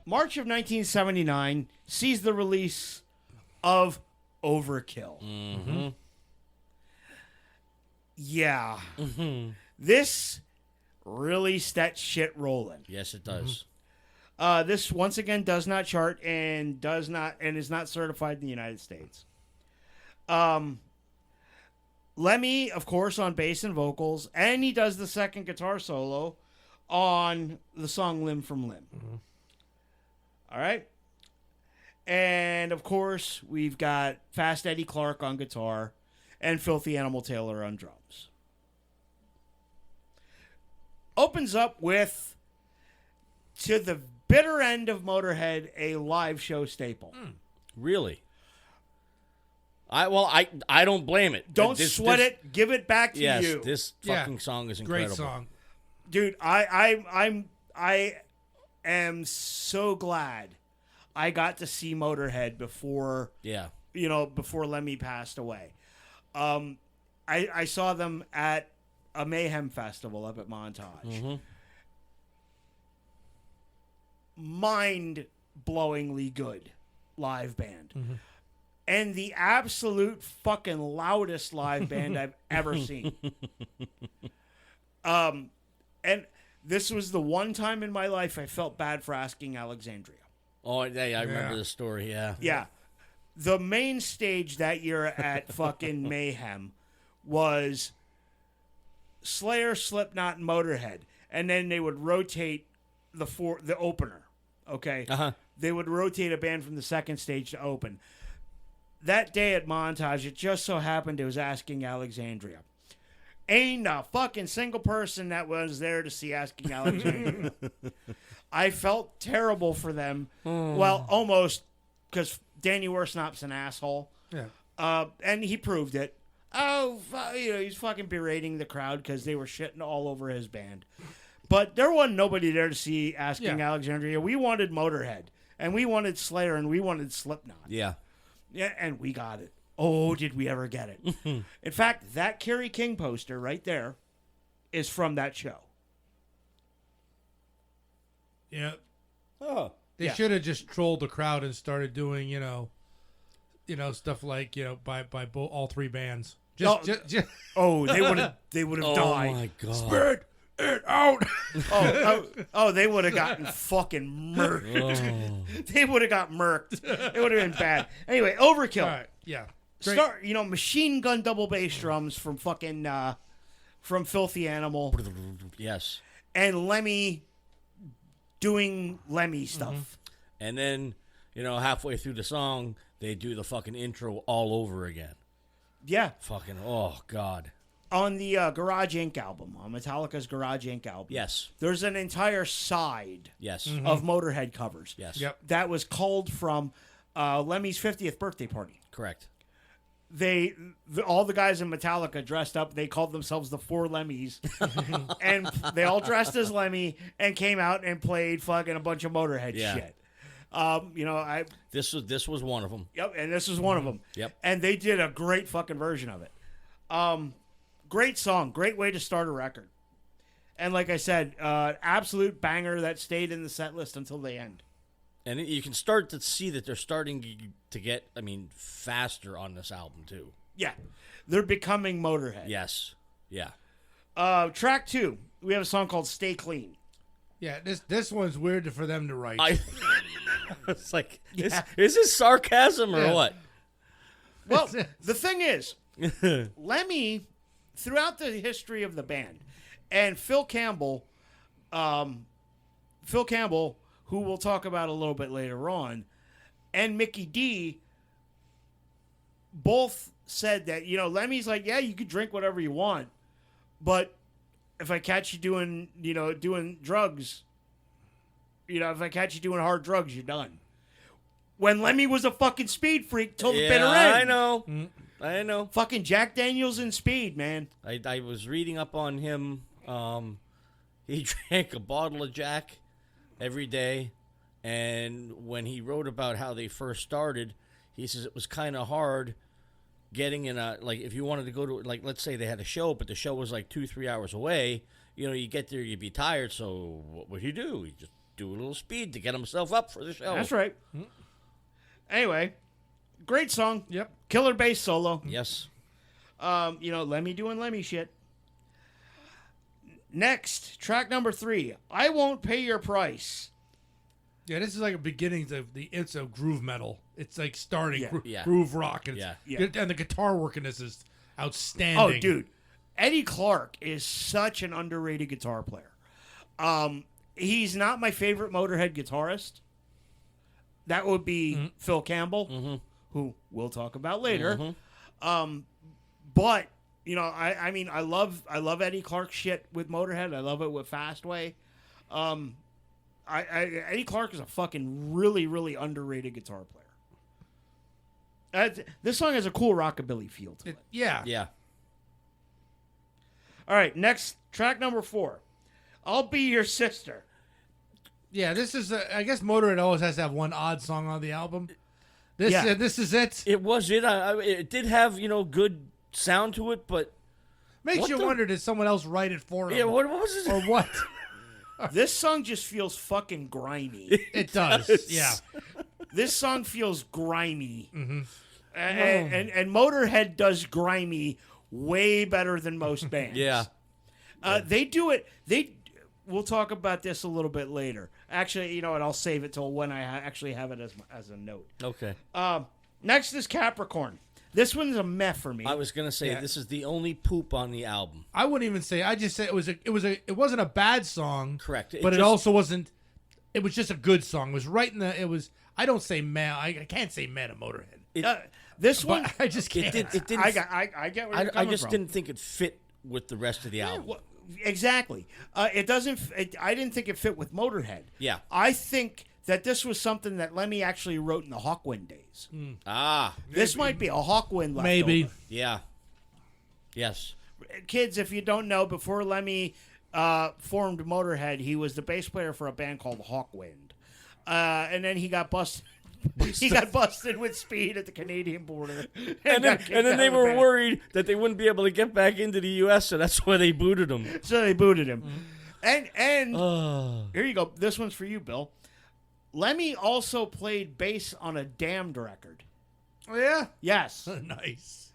March of 1979 sees the release of Overkill. Mm-hmm. Yeah. Mm-hmm. This really set shit rolling. Yes, it does. This once again does not chart and is not certified in the United States. Lemmy, of course, on bass and vocals, and he does the second guitar solo on the song Limb from Limb. Mm-hmm. All right. And, of course, we've got Fast Eddie Clarke on guitar and Filthy Animal Taylor on drums. Opens up with, to the bitter end of Motorhead, a live show staple. Really? I don't blame it. Don't sweat it. Give it back to you. Yes, this fucking song is incredible. Great song. Dude, I am so glad I got to see Motorhead before Lemmy passed away. I saw them at a Mayhem festival up at Montage. Mm-hmm. Mind-blowingly good live band. Mm-hmm. And the absolute fucking loudest live band I've ever seen. And this was the one time in my life I felt bad for asking Alexandria. Oh, yeah, I remember the story, yeah. Yeah. The main stage that year at fucking Mayhem was Slayer, Slipknot, and Motorhead. And then they would rotate the opener, okay? Uh-huh. They would rotate a band from the second stage to open. That day at Montage, it just so happened it was Asking Alexandria. Ain't a fucking single person that was there to see Asking Alexandria. I felt terrible for them. Well, almost, because Danny Worsnop's an asshole. Yeah. And he proved it. He's fucking berating the crowd because they were shitting all over his band. But there wasn't nobody there to see Asking Alexandria. We wanted Motorhead, and we wanted Slayer, and we wanted Slipknot. Yeah. Yeah, and we got it. Oh, did we ever get it? In fact, that Kerry King poster right there is from that show. Yeah. Oh. They should have just trolled the crowd and started doing, stuff like, by all three bands. Just they would have died. Oh my god. Spit it out. They would have gotten fucking murked. They would have got murked. It would have been bad. Anyway, Overkill. All right. Yeah. Great. Machine gun double bass drums from fucking from Filthy Animal. Yes. And Lemmy doing Lemmy stuff. And then, halfway through the song, they do the fucking intro all over again. Yeah. Fucking, oh, God. On the Garage Inc. album, on Metallica's Garage Inc. album. Yes. There's an entire side Yes. of Motorhead covers. Yes. Yep. That was culled from Lemmy's 50th birthday party. Correct. All the guys in Metallica dressed up. They called themselves the Four Lemmys, and they all dressed as Lemmy and came out and played fucking a bunch of Motorhead shit. This was one of them. Yep, and this was one of them. Yep. And they did a great fucking version of it. Great song, great way to start a record, and like I said, absolute banger that stayed in the set list until the end. And you can start to see that they're starting to get, faster on this album, too. Yeah. They're becoming Motorhead. Yes. Yeah. Track 2, we have a song called Stay Clean. Yeah, this one's weird for them to write. It's like, is this sarcasm or what? Well, the thing is, Lemmy, throughout the history of the band, and Phil Campbell, who we'll talk about a little bit later on, and Mickey D both said that, Lemmy's like, yeah, you could drink whatever you want, but if I catch you doing drugs, if I catch you doing hard drugs, you're done. When Lemmy was a fucking speed freak till the bitter end. I know. Fucking Jack Daniels and speed, man. I was reading up on him. He drank a bottle of Jack every day, and when he wrote about how they first started, he says it was kind of hard getting in if you wanted to go to, let's say they had a show, but the show was 2-3 hours away, you get there, you'd be tired, so what would he do? He'd just do a little speed to get himself up for the show. That's right. Anyway, great song. Yep. Killer bass solo. Yes. Lemmy doing Lemmy shit. Next, track number 3. I Won't Pay Your Price. Yeah, this is like a beginnings of it's a groove metal. It's like starting Yeah. groove rock. And, Yeah. and the guitar work in this is outstanding. Oh, dude. Eddie Clark is such an underrated guitar player. He's not my favorite Motorhead guitarist. That would be Phil Campbell, who we'll talk about later. But I love Eddie Clark's shit with Motorhead. I love it with Fastway. Eddie Clark is a fucking really, really underrated guitar player. This song has a cool rockabilly feel to it. Yeah. Yeah. All right, next track number 4. I'll Be Your Sister. Yeah, this is, I guess Motorhead always has to have one odd song on the album. This is it. It was it. It did have, good sound to it, but... Makes you wonder, did someone else write it for him? Yeah, what was this? Or what? This song just feels fucking grimy. It does, yeah. This song feels grimy. And Motorhead does grimy way better than most bands. Yeah. They do it. We'll talk about this a little bit later. Actually, you know what? I'll save it till when I actually have it as a note. Okay. Next is Capricorn. This one's a meh for me. I was gonna say this is the only poop on the album. I wouldn't even say. I just say it wasn't a bad song. Correct. But it also wasn't. It was just a good song. It was right in the. It was. I don't say meh. I can't say meh to Motorhead. This one, But I just can't. It didn't. I get where you're coming I just from. didn't think it fit with the rest of the album. Well, exactly. It doesn't. I didn't think it fit with Motorhead. Yeah. I think that this was something that Lemmy actually wrote in the Hawkwind days. This might be a Hawkwind leftover. Maybe. Yeah. Yes. Kids, if you don't know, before Lemmy formed Motorhead, he was the bass player for a band called Hawkwind, and then he got busted. He got busted with speed at the Canadian border, And then they were worried that they wouldn't be able to get back into the U.S., so that's why they booted him. So they booted him. And here you go. This one's for you, Bill. Lemmy also played bass on a Damned record. Oh yeah. Yes. Nice.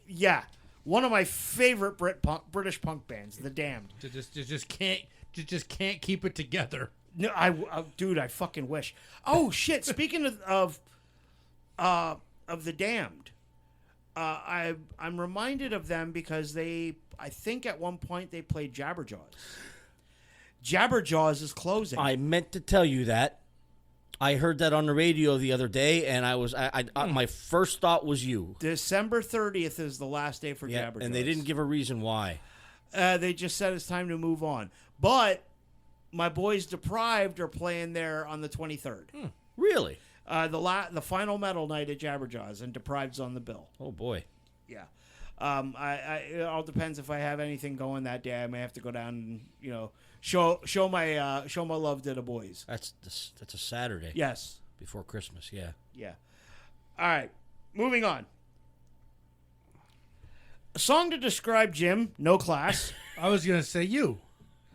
Yeah. One of my favorite British punk bands, The Damned. Just can't keep it together. No, dude, I fucking wish. Oh shit! Speaking of The Damned, I'm reminded of them because I think at one point they played Jabberjaws. Jabberjaws is closing. I meant to tell you that. I heard that on the radio the other day, and my first thought was you. December 30th is the last day for Jabberjaws, and they didn't give a reason why. They just said it's time to move on. But my boys Deprived are playing there on the 23rd. Really? The final metal night at Jabberjaws, and Deprived's on the bill. Oh boy. Yeah. It all depends if I have anything going that day. I may have to go down and show my love to the boys. That's a Saturday. Yes. Before Christmas. Yeah. Yeah. All right. Moving on. A song to describe Jim. No class. I was gonna say you.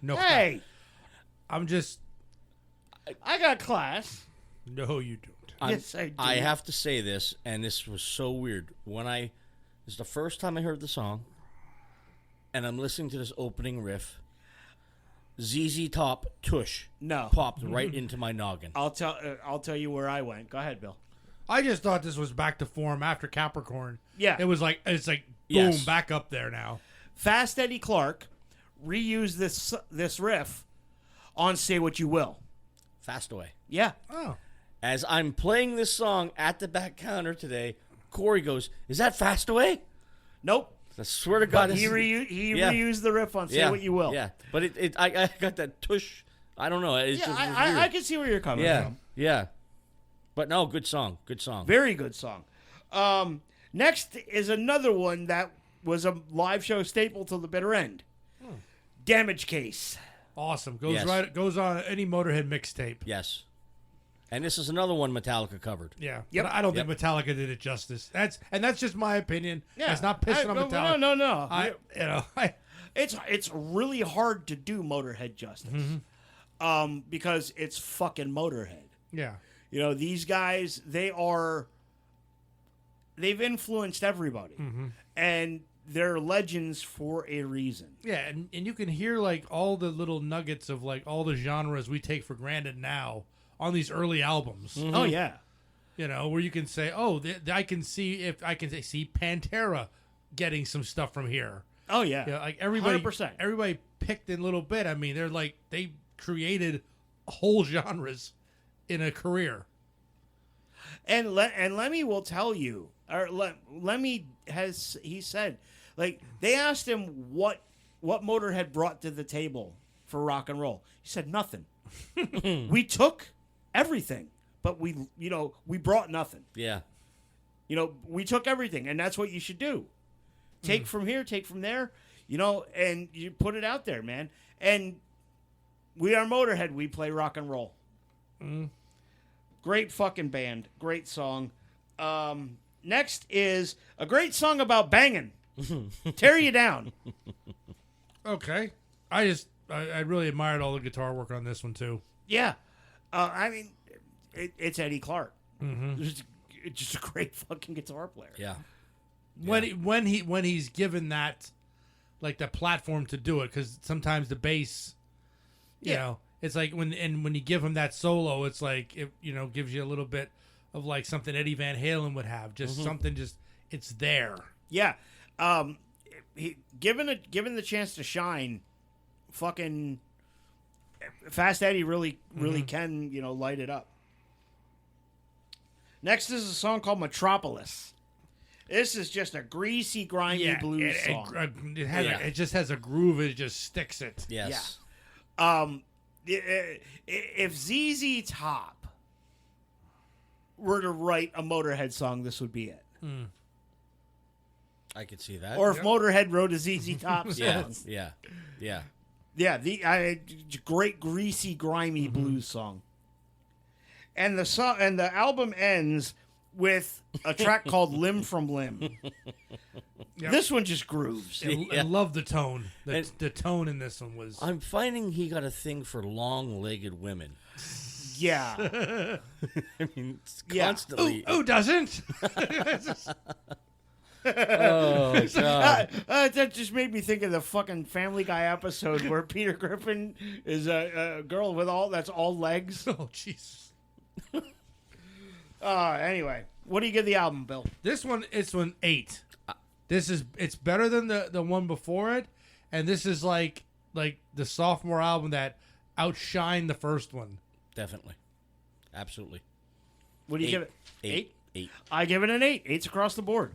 No. Hey, I'm just. I got class. No, you don't. Yes, I do. I have to say this, and this was so weird. This is the first time I heard the song, and I'm listening to this opening riff. ZZ Top Tush popped right into my noggin. I'll tell you where I went. Go ahead, Bill. I just thought this was back to form after Capricorn. Yeah. It's like boom, Yes. back up there now. Fast Eddie Clark reused this riff on Say What You Will. Fast away. Yeah. Oh. As I'm playing this song at the back counter today, Corey goes, "Is that Fast Away?" Nope. I swear to God, But he reused the riff on Say What You Will. Yeah, but I got that tush. I don't know. It's Yeah, just I can see where you're coming from. Yeah. But no, good song. Good song. Very good song. Next is another one that was a live show staple till the bitter end. Damage Case. Awesome. Goes Yes. Goes on any Motorhead mixtape. Yes. And this is another one Metallica covered. Yeah. Yep. But I don't think Metallica did it justice. That's just my opinion. Yeah. It's not pissing on Metallica. No. I It's really hard to do Motorhead justice. because it's fucking Motorhead. Yeah. You know, these guys, they've influenced everybody. And they're legends for a reason. Yeah, and you can hear like all the little nuggets of like all the genres we take for granted now on these early albums. Oh, yeah. You know, where you can say, "Oh, I can see see Pantera getting some stuff from here." Oh, yeah. Yeah, like everybody 100%. everybody picked in a little bit. I mean, they created whole genres in a career. And Lemmy will tell you, or Lemmy he said, like, they asked him what Motorhead brought to the table for rock and roll. He said nothing. We took everything, but we brought nothing. Yeah. You know, we took everything, and that's what you should do. Take from here, take from there, you know, and you put it out there, man. And we are Motorhead. We play rock and roll. Great fucking band. Great song. Next is a great song about banging. Tear You Down. Okay, I really admired all the guitar work on this one too. Yeah. I mean, it's Eddie Clark. It's just a great fucking guitar player. Yeah. When he's given that, like, the platform to do it, because sometimes the bass, you know, it's like when you give him that solo, it's like it, you know, gives you a little bit of like something Eddie Van Halen would have, just something, just it's there. Yeah. Given the chance to shine, fucking Fast Eddie really can, you know, light it up. Next is a song called Metropolis. This is just a greasy, grimy blues song. It just has a groove. It just sticks it. Yes. Yeah. If ZZ Top were to write a Motorhead song, this would be it. I could see that. Or if Motorhead wrote a ZZ Top song. Yeah. Yeah, great, greasy, grimy blues song. And the album ends with a track called Limb from Limb. Yep. This one just grooves. I love the tone. The tone in this one was... I'm finding he got a thing for long-legged women. Yeah. I mean, it's constantly... Who doesn't? Oh, God. That just made me think of the fucking Family Guy episode where Peter Griffin is a girl with that's all legs. Oh, Jesus. Anyway, what do you give the album, Bill? It's an 8. It's better than the one before it, and this is like the sophomore album that outshined the first one. Definitely. Absolutely. What do you give it? 8. I give it an 8. 8's across the board.